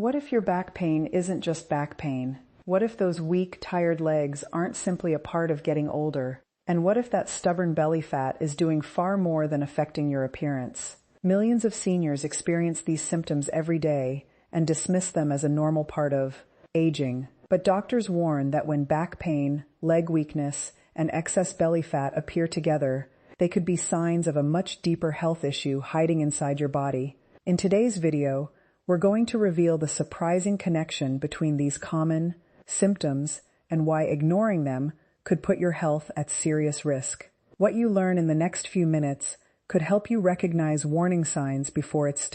What if your back pain isn't just back pain? What if those weak, tired legs aren't simply a part of getting older? And what if that stubborn belly fat is doing far more than affecting your appearance? Millions of seniors experience these symptoms every day and dismiss them as a normal part of aging. But doctors warn that when back pain, leg weakness, and excess belly fat appear together, they could be signs of a much deeper health issue hiding inside your body. In today's video, we're going to reveal the surprising connection between these common symptoms and why ignoring them could put your health at serious risk. What you learn in the next few minutes could help you recognize warning signs before it's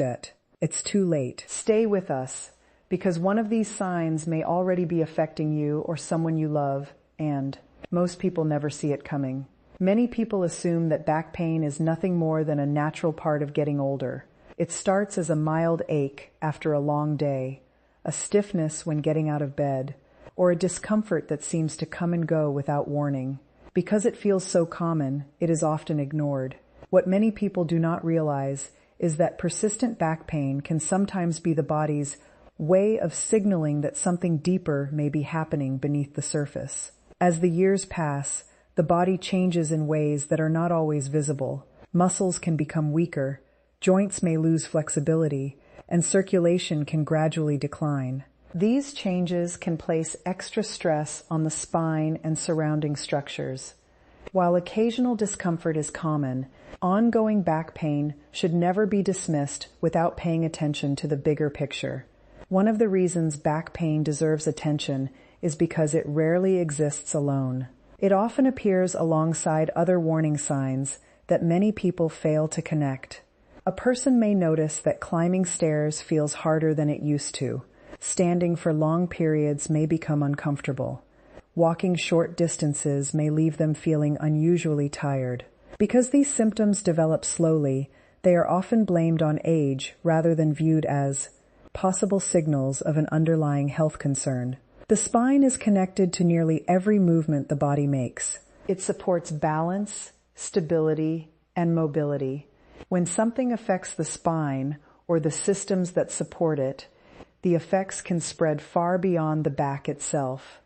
too late. Stay with us, because one of these signs may already be affecting you or someone you love, and most people never see it coming. Many people assume that back pain is nothing more than a natural part of getting older. It starts as a mild ache after a long day, a stiffness when getting out of bed, or a discomfort that seems to come and go without warning. Because it feels so common, it is often ignored. What many people do not realize is that persistent back pain can sometimes be the body's way of signaling that something deeper may be happening beneath the surface. As the years pass, the body changes in ways that are not always visible. Muscles can become weaker, joints may lose flexibility, and circulation can gradually decline. These changes can place extra stress on the spine and surrounding structures. While occasional discomfort is common, ongoing back pain should never be dismissed without paying attention to the bigger picture. One of the reasons back pain deserves attention is because it rarely exists alone. It often appears alongside other warning signs that many people fail to connect. A person may notice that climbing stairs feels harder than it used to. Standing for long periods may become uncomfortable. Walking short distances may leave them feeling unusually tired. Because these symptoms develop slowly, they are often blamed on age rather than viewed as possible signals of an underlying health concern. The spine is connected to nearly every movement the body makes. It supports balance, stability, and mobility. When something affects the spine or the systems that support it, the effects can spread far beyond the back itself.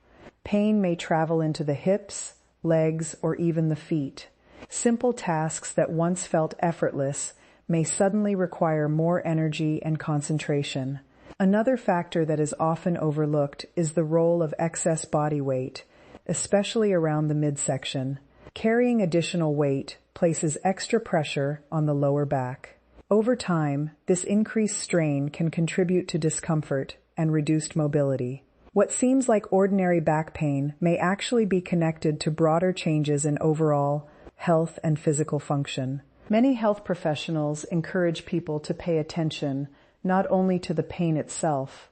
Pain may travel into the hips, legs, or even the feet. Simple tasks that once felt effortless may suddenly require more energy and concentration. Another factor that is often overlooked is the role of excess body weight, especially around the midsection. Carrying additional weight places extra pressure on the lower back. Over time, this increased strain can contribute to discomfort and reduced mobility. What seems like ordinary back pain may actually be connected to broader changes in overall health and physical function. Many health professionals encourage people to pay attention not only to the pain itself,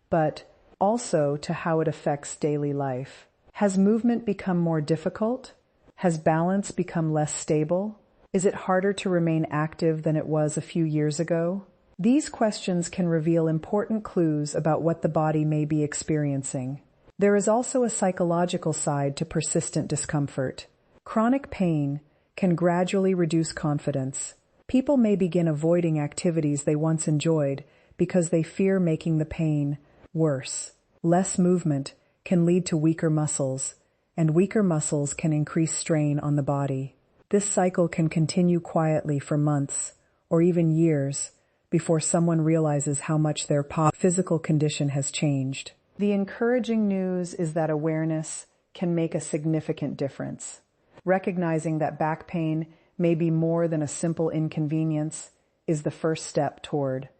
but also to how it affects daily life. Has movement become more difficult? Has balance become less stable? Is it harder to remain active than it was a few years ago? These questions can reveal important clues about what the body may be experiencing. There is also a psychological side to persistent discomfort. Chronic pain can gradually reduce confidence. People may begin avoiding activities they once enjoyed because they fear making the pain worse. Less movement can lead to weaker muscles, and weaker muscles can increase strain on the body. This cycle can continue quietly for months or even years before someone realizes how much their physical condition has changed. The encouraging news is that awareness can make a significant difference. Recognizing that back pain may be more than a simple inconvenience is the first step toward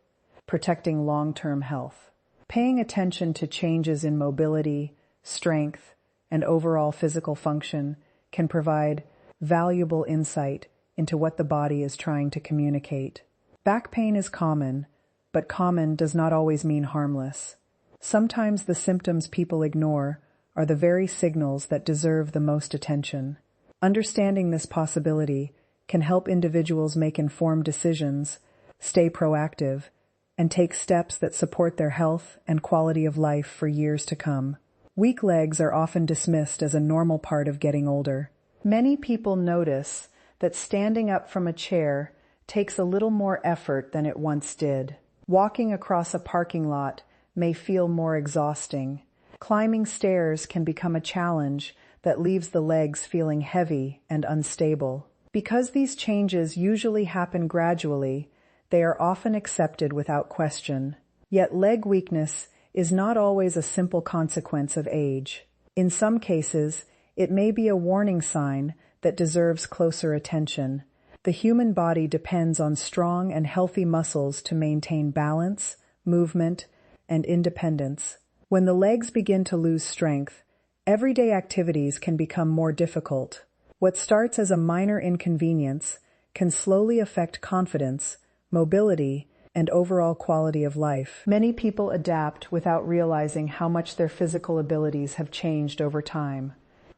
protecting long-term health. Paying attention to changes in mobility, strength, and overall physical function can provide valuable insight into what the body is trying to communicate. Back pain is common, but common does not always mean harmless. Sometimes the symptoms people ignore are the very signals that deserve the most attention. Understanding this possibility can help individuals make informed decisions, stay proactive, and take steps that support their health and quality of life for years to come. Weak legs are often dismissed as a normal part of getting older. Many people notice that standing up from a chair takes a little more effort than it once did. Walking across a parking lot may feel more exhausting. Climbing stairs can become a challenge that leaves the legs feeling heavy and unstable. Because these changes usually happen gradually, they are often accepted without question. Yet leg weakness is not always a simple consequence of age. In some cases, it may be a warning sign that deserves closer attention. The human body depends on strong and healthy muscles to maintain balance, movement, and independence. When the legs begin to lose strength, everyday activities can become more difficult. What starts as a minor inconvenience can slowly affect confidence, mobility, and overall quality of life. Many people adapt without realizing how much their physical abilities have changed over time.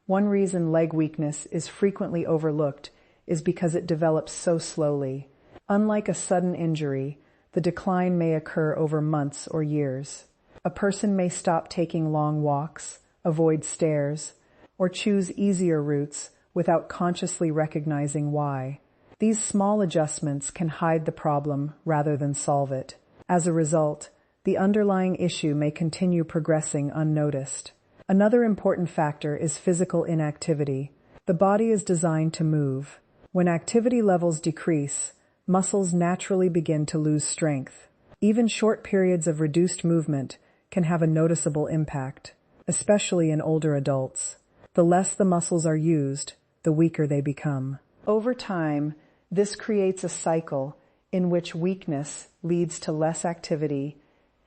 One reason leg weakness is frequently overlooked is because it develops so slowly. Unlike a sudden injury, the decline may occur over months or years. A person may stop taking long walks, avoid stairs, or choose easier routes without consciously recognizing why. These small adjustments can hide the problem rather than solve it. As a result, the underlying issue may continue progressing unnoticed. Another important factor is physical inactivity. The body is designed to move. When activity levels decrease, muscles naturally begin to lose strength. Even short periods of reduced movement can have a noticeable impact, especially in older adults. The less the muscles are used, the weaker they become. Over time, this creates a cycle in which weakness leads to less activity,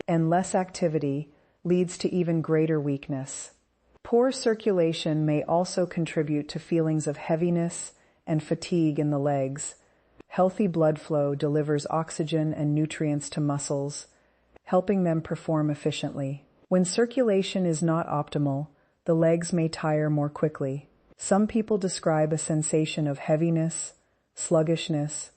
and less activity leads to even greater weakness. Poor circulation may also contribute to feelings of heaviness and fatigue in the legs. Healthy blood flow delivers oxygen and nutrients to muscles, helping them perform efficiently. When circulation is not optimal, the legs may tire more quickly. Some people describe a sensation of heaviness, sluggishness,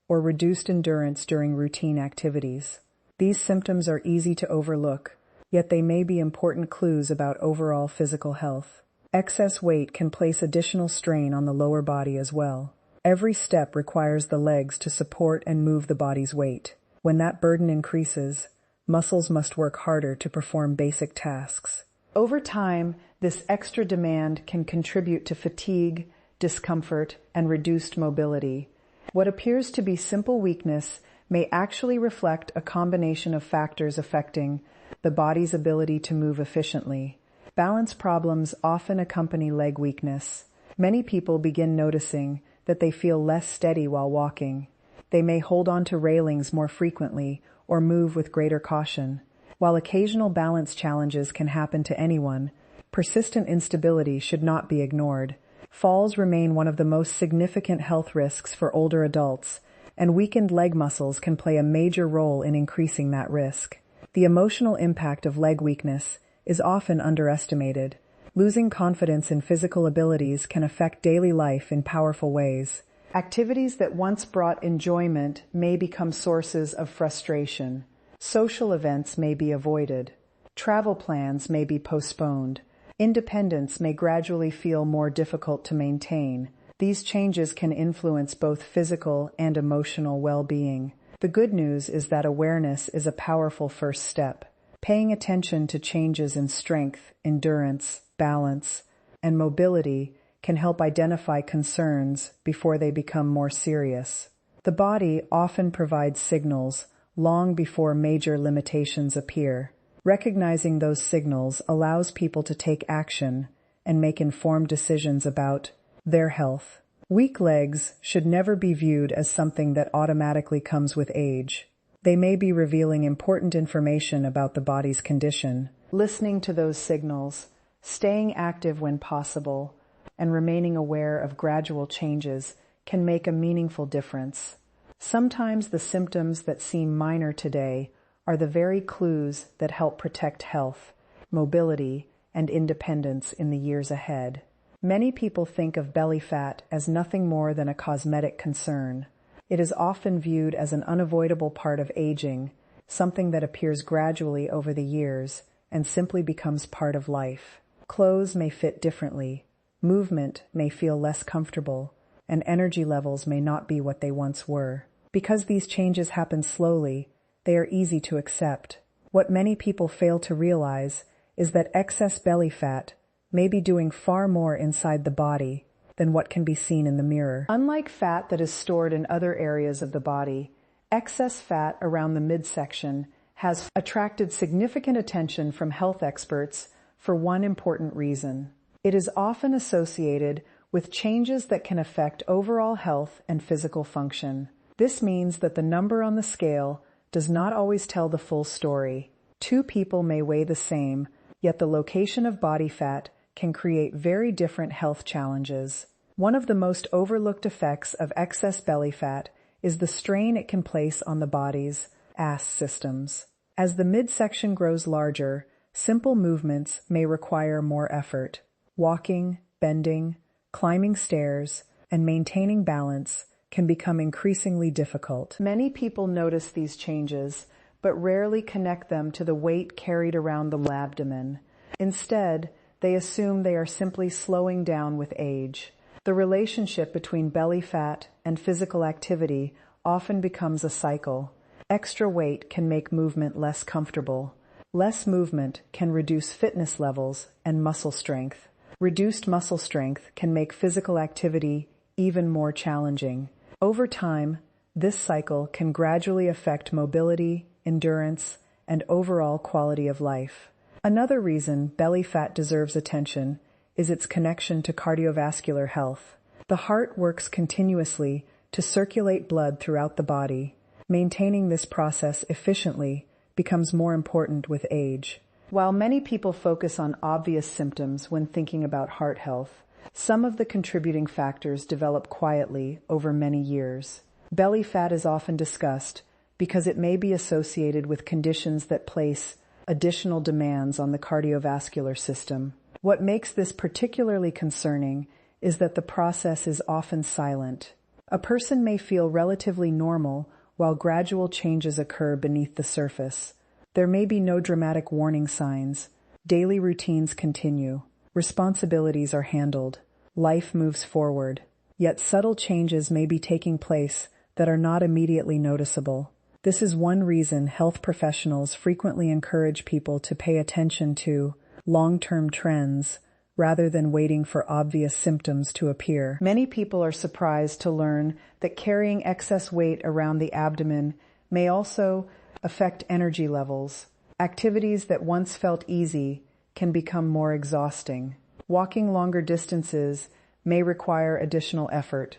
or reduced endurance during routine activities. These symptoms are easy to overlook, yet they may be important clues about overall physical health. Excess weight can place additional strain on the lower body as well. Every step requires the legs to support and move the body's weight. When that burden increases, muscles must work harder to perform basic tasks. Over time, this extra demand can contribute to fatigue, discomfort, and reduced mobility. What appears to be simple weakness may actually reflect a combination of factors affecting the body's ability to move efficiently. Balance problems often accompany leg weakness. Many people begin noticing that they feel less steady while walking. They may hold on to railings more frequently or move with greater caution. While occasional balance challenges can happen to anyone, persistent instability should not be ignored. Falls remain one of the most significant health risks for older adults, and weakened leg muscles can play a major role in increasing that risk. The emotional impact of leg weakness is often underestimated. Losing confidence in physical abilities can affect daily life in powerful ways. Activities that once brought enjoyment may become sources of frustration. Social events may be avoided. Travel plans may be postponed. Independence may gradually feel more difficult to maintain. These changes can influence both physical and emotional well-being. The good news is that awareness is a powerful first step. Paying attention to changes in strength, endurance, balance, and mobility can help identify concerns before they become more serious. The body often provides signals long before major limitations appear. Recognizing those signals allows people to take action and make informed decisions about their health. Weak legs should never be viewed as something that automatically comes with age. They may be revealing important information about the body's condition. Listening to those signals, staying active when possible, and remaining aware of gradual changes can make a meaningful difference. Sometimes the symptoms that seem minor today are the very clues that help protect health, mobility, and independence in the years ahead. Many people think of belly fat as nothing more than a cosmetic concern. It is often viewed as an unavoidable part of aging, something that appears gradually over the years and simply becomes part of life. Clothes may fit differently, movement may feel less comfortable, and energy levels may not be what they once were. Because these changes happen slowly, they are easy to accept. What many people fail to realize is that excess belly fat may be doing far more inside the body than what can be seen in the mirror. Unlike fat that is stored in other areas of the body, excess fat around the midsection has attracted significant attention from health experts for one important reason. It is often associated with changes that can affect overall health and physical function. This means that the number on the scale does not always tell the full story. Two people may weigh the same, yet the location of body fat can create very different health challenges. One of the most overlooked effects of excess belly fat is the strain it can place on the body's AS systems. As the midsection grows larger, simple movements may require more effort. Walking, bending, climbing stairs, and maintaining balance can become increasingly difficult. Many people notice these changes, but rarely connect them to the weight carried around the abdomen. Instead, they assume they are simply slowing down with age. The relationship between belly fat and physical activity often becomes a cycle. Extra weight can make movement less comfortable. Less movement can reduce fitness levels and muscle strength. Reduced muscle strength can make physical activity even more challenging. Over time, this cycle can gradually affect mobility, endurance, and overall quality of life. Another reason belly fat deserves attention is its connection to cardiovascular health. The heart works continuously to circulate blood throughout the body. Maintaining this process efficiently becomes more important with age. While many people focus on obvious symptoms when thinking about heart health, some of the contributing factors develop quietly over many years. Belly fat is often discussed because it may be associated with conditions that place additional demands on the cardiovascular system. What makes this particularly concerning is that the process is often silent. A person may feel relatively normal while gradual changes occur beneath the surface. There may be no dramatic warning signs. Daily routines continue. Responsibilities are handled. Life moves forward. Yet subtle changes may be taking place that are not immediately noticeable. This is one reason health professionals frequently encourage people to pay attention to long-term trends rather than waiting for obvious symptoms to appear. Many people are surprised to learn that carrying excess weight around the abdomen may also affect energy levels. Activities that once felt easy can become more exhausting. Walking longer distances may require additional effort.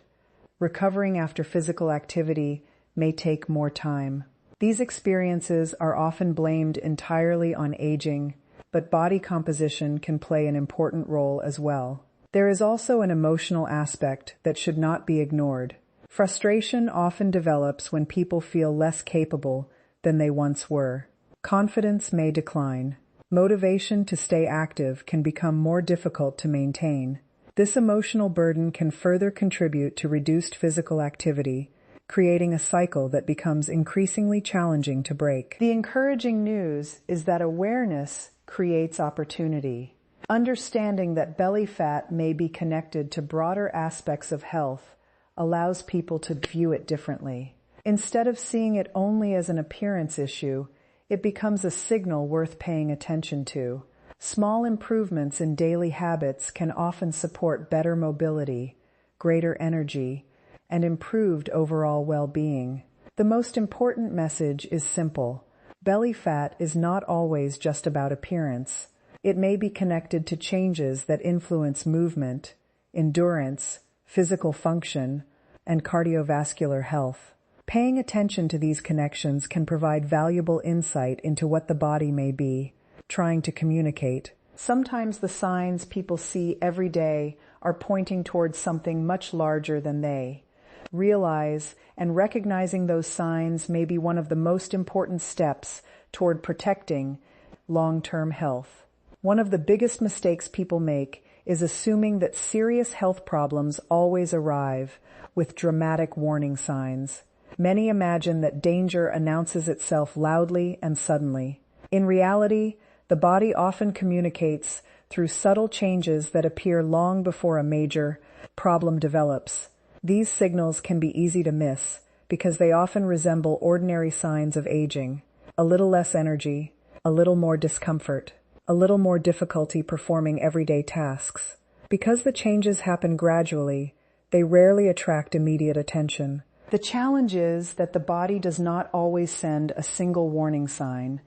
Recovering after physical activity may take more time. These experiences are often blamed entirely on aging, but body composition can play an important role as well. There is also an emotional aspect that should not be ignored. Frustration often develops when people feel less capable than they once were. Confidence may decline. Motivation to stay active can become more difficult to maintain. This emotional burden can further contribute to reduced physical activity, creating a cycle that becomes increasingly challenging to break. The encouraging news is that awareness creates opportunity. Understanding that belly fat may be connected to broader aspects of health allows people to view it differently. Instead of seeing it only as an appearance issue, it becomes a signal worth paying attention to. Small improvements in daily habits can often support better mobility, greater energy, and improved overall well-being. The most important message is simple. Belly fat is not always just about appearance. It may be connected to changes that influence movement, endurance, physical function, and cardiovascular health. Paying attention to these connections can provide valuable insight into what the body may be trying to communicate. Sometimes the signs people see every day are pointing towards something much larger than they. Realize and recognizing those signs may be one of the most important steps toward protecting long-term health. One of the biggest mistakes people make is assuming that serious health problems always arrive with dramatic warning signs. Many imagine that danger announces itself loudly and suddenly. In reality, the body often communicates through subtle changes that appear long before a major problem develops. These signals can be easy to miss because they often resemble ordinary signs of aging. A little less energy, a little more discomfort, a little more difficulty performing everyday tasks. Because the changes happen gradually, they rarely attract immediate attention. The challenge is that the body does not always send a single warning sign.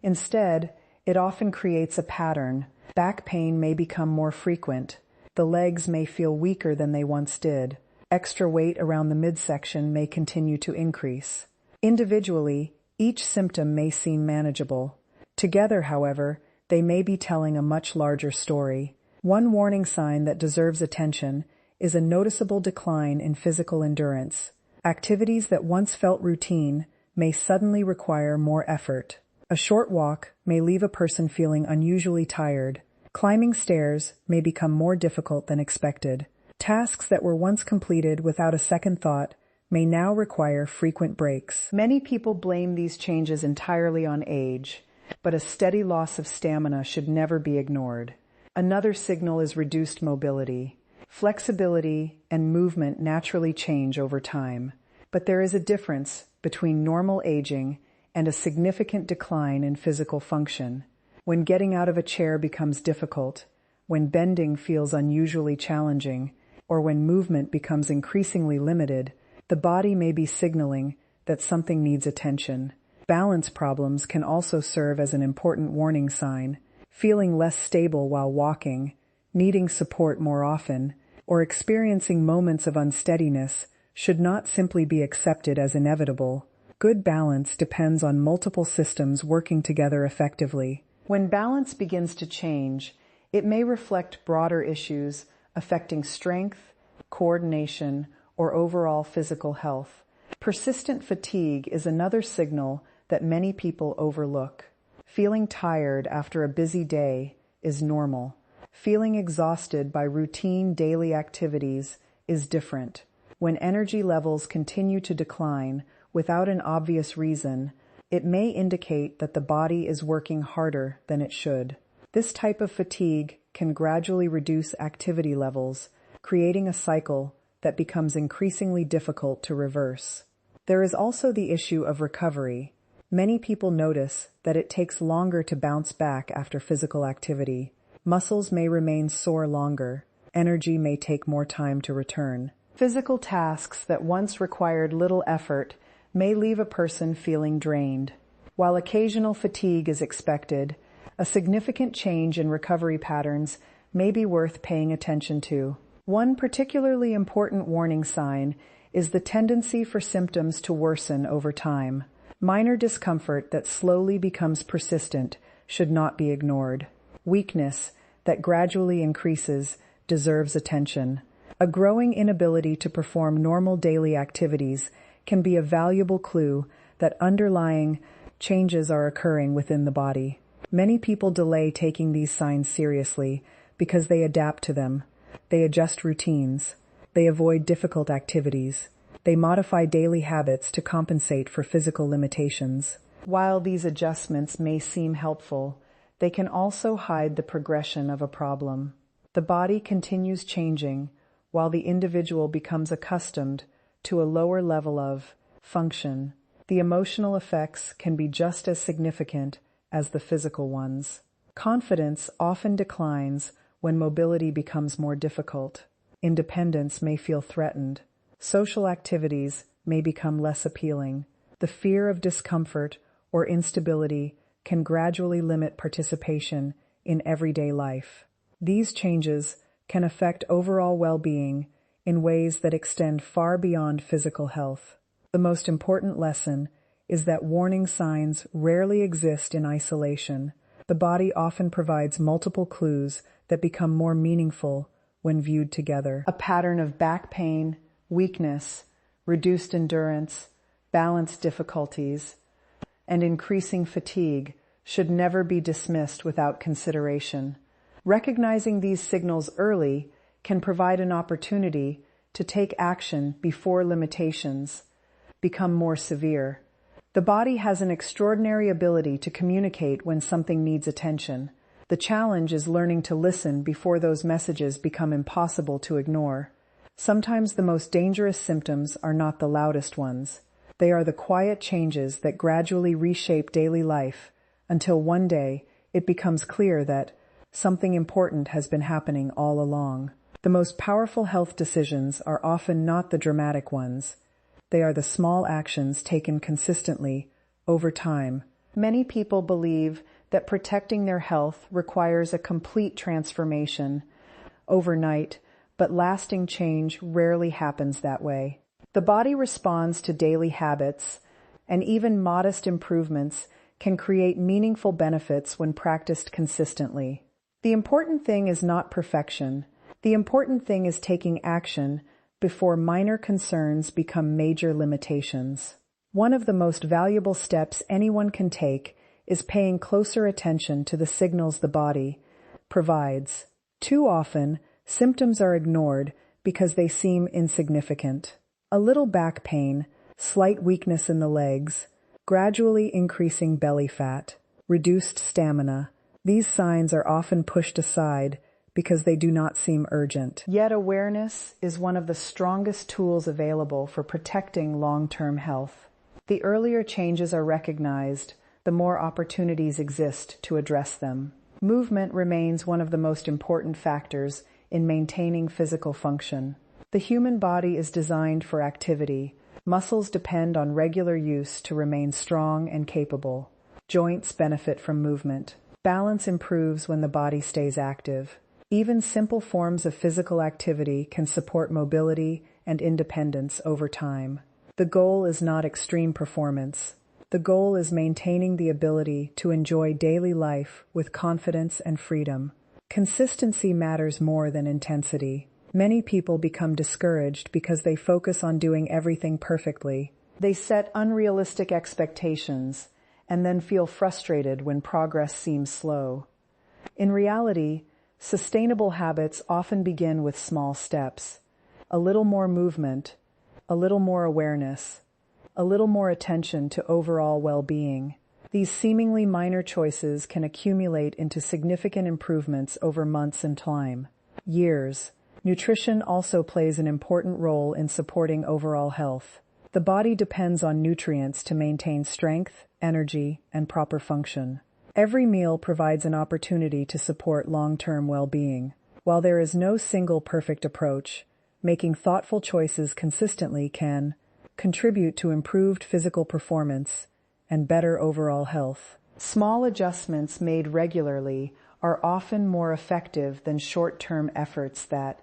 Instead, it often creates a pattern. Back pain may become more frequent. The legs may feel weaker than they once did. Extra weight around the midsection may continue to increase. Individually, each symptom may seem manageable. Together, however, they may be telling a much larger story. One warning sign that deserves attention is a noticeable decline in physical endurance. Activities that once felt routine may suddenly require more effort. A short walk may leave a person feeling unusually tired. Climbing stairs may become more difficult than expected. Tasks that were once completed without a second thought may now require frequent breaks. Many people blame these changes entirely on age, but a steady loss of stamina should never be ignored. Another signal is reduced mobility. Flexibility and movement naturally change over time, but there is a difference between normal aging and a significant decline in physical function. When getting out of a chair becomes difficult, when bending feels unusually challenging, or when movement becomes increasingly limited, the body may be signaling that something needs attention. Balance problems can also serve as an important warning sign. Feeling less stable while walking, needing support more often, or experiencing moments of unsteadiness should not simply be accepted as inevitable. Good balance depends on multiple systems working together effectively. When balance begins to change, it may reflect broader issues affecting strength, coordination, or overall physical health. Persistent fatigue is another signal that many people overlook. Feeling tired after a busy day is normal. Feeling exhausted by routine daily activities is different. When energy levels continue to decline without an obvious reason, it may indicate that the body is working harder than it should. This type of fatigue can gradually reduce activity levels, creating a cycle that becomes increasingly difficult to reverse. There is also the issue of recovery. Many people notice that it takes longer to bounce back after physical activity. Muscles may remain sore longer. Energy may take more time to return. Physical tasks that once required little effort may leave a person feeling drained. While occasional fatigue is expected, a significant change in recovery patterns may be worth paying attention to. One particularly important warning sign is the tendency for symptoms to worsen over time. Minor discomfort that slowly becomes persistent should not be ignored. Weakness that gradually increases deserves attention. A growing inability to perform normal daily activities can be a valuable clue that underlying changes are occurring within the body. Many people delay taking these signs seriously because they adapt to them. They adjust routines. They avoid difficult activities. They modify daily habits to compensate for physical limitations. While these adjustments may seem helpful, they can also hide the progression of a problem. The body continues changing while the individual becomes accustomed to a lower level of function. The emotional effects can be just as significant as the physical ones. Confidence often declines when mobility becomes more difficult. Independence may feel threatened. Social activities may become less appealing. The fear of discomfort or instability can gradually limit participation in everyday life. These changes can affect overall well-being in ways that extend far beyond physical health. The most important lesson is that warning signs rarely exist in isolation. The body often provides multiple clues that become more meaningful when viewed together. A pattern of back pain, weakness, reduced endurance, balance difficulties, and increasing fatigue should never be dismissed without consideration. Recognizing these signals early can provide an opportunity to take action before limitations become more severe. The body has an extraordinary ability to communicate when something needs attention. The challenge is learning to listen before those messages become impossible to ignore. Sometimes the most dangerous symptoms are not the loudest ones. They are the quiet changes that gradually reshape daily life until one day it becomes clear that something important has been happening all along. The most powerful health decisions are often not the dramatic ones. They are the small actions taken consistently over time. Many people believe that protecting their health requires a complete transformation overnight, but lasting change rarely happens that way. The body responds to daily habits, and even modest improvements can create meaningful benefits when practiced consistently. The important thing is not perfection. The important thing is taking action before minor concerns become major limitations. One of the most valuable steps anyone can take is paying closer attention to the signals the body provides. Too often, symptoms are ignored because they seem insignificant. A little back pain, slight weakness in the legs, gradually increasing belly fat, reduced stamina. These signs are often pushed aside because they do not seem urgent. Yet awareness is one of the strongest tools available for protecting long-term health. The earlier changes are recognized, the more opportunities exist to address them. Movement remains one of the most important factors in maintaining physical function. The human body is designed for activity. Muscles depend on regular use to remain strong and capable. Joints benefit from movement. Balance improves when the body stays active. Even simple forms of physical activity can support mobility and independence over time. The goal is not extreme performance. The goal is maintaining the ability to enjoy daily life with confidence and freedom. Consistency matters more than intensity. Many people become discouraged because they focus on doing everything perfectly. They set unrealistic expectations and then feel frustrated when progress seems slow. In reality, sustainable habits often begin with small steps. A little more movement, a little more awareness, a little more attention to overall well-being. These seemingly minor choices can accumulate into significant improvements over months and time. Years. Nutrition also plays an important role in supporting overall health. The body depends on nutrients to maintain strength, energy, and proper function. Every meal provides an opportunity to support long-term well-being. While there is no single perfect approach, making thoughtful choices consistently can contribute to improved physical performance and better overall health. Small adjustments made regularly are often more effective than short-term efforts that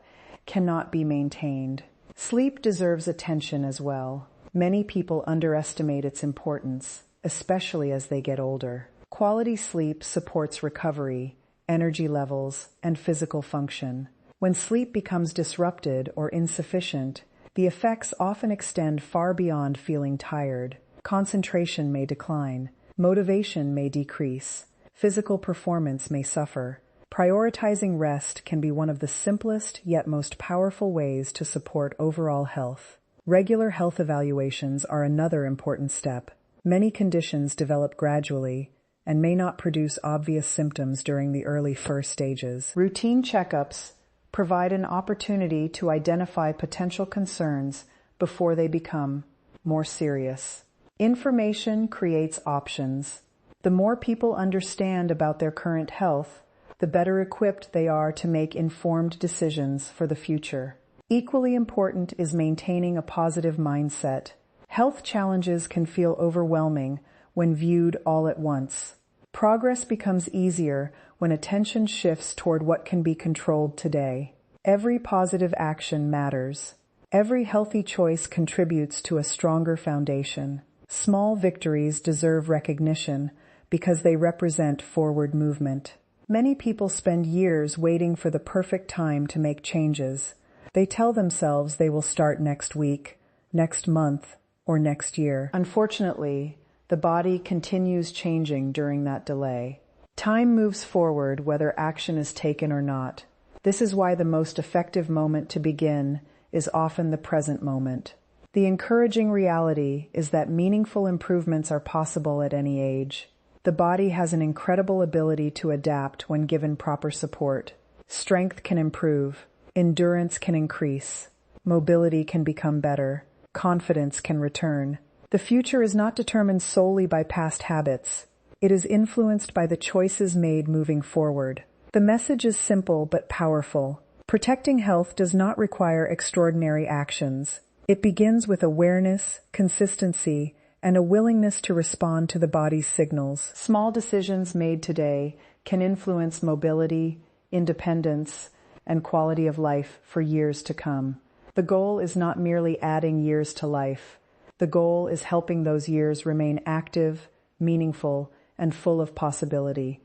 cannot be maintained. Sleep deserves attention as well. Many people underestimate its importance, especially as they get older. Quality sleep supports recovery, energy levels, and physical function. When sleep becomes disrupted or insufficient, the effects often extend far beyond feeling tired. Concentration may decline, motivation may decrease, physical performance may suffer. Prioritizing rest can be one of the simplest yet most powerful ways to support overall health. Regular health evaluations are another important step. Many conditions develop gradually and may not produce obvious symptoms during the early first stages. Routine checkups provide an opportunity to identify potential concerns before they become more serious. Information creates options. The more people understand about their current health, the better equipped they are to make informed decisions for the future. Equally important is maintaining a positive mindset. Health challenges can feel overwhelming when viewed all at once. Progress becomes easier when attention shifts toward what can be controlled today. Every positive action matters. Every healthy choice contributes to a stronger foundation. Small victories deserve recognition because they represent forward movement. Many people spend years waiting for the perfect time to make changes. They tell themselves they will start next week, next month, or next year. Unfortunately, the body continues changing during that delay. Time moves forward whether action is taken or not. This is why the most effective moment to begin is often the present moment. The encouraging reality is that meaningful improvements are possible at any age. The body has an incredible ability to adapt when given proper support. Strength can improve, endurance can increase, mobility can become better, confidence can return. The future is not determined solely by past habits. It is influenced by the choices made moving forward. The message is simple but powerful. Protecting health does not require extraordinary actions. It begins with awareness, consistency, and a willingness to respond to the body's signals. Small decisions made today can influence mobility, independence, and quality of life for years to come. The goal is not merely adding years to life. The goal is helping those years remain active, meaningful, and full of possibility.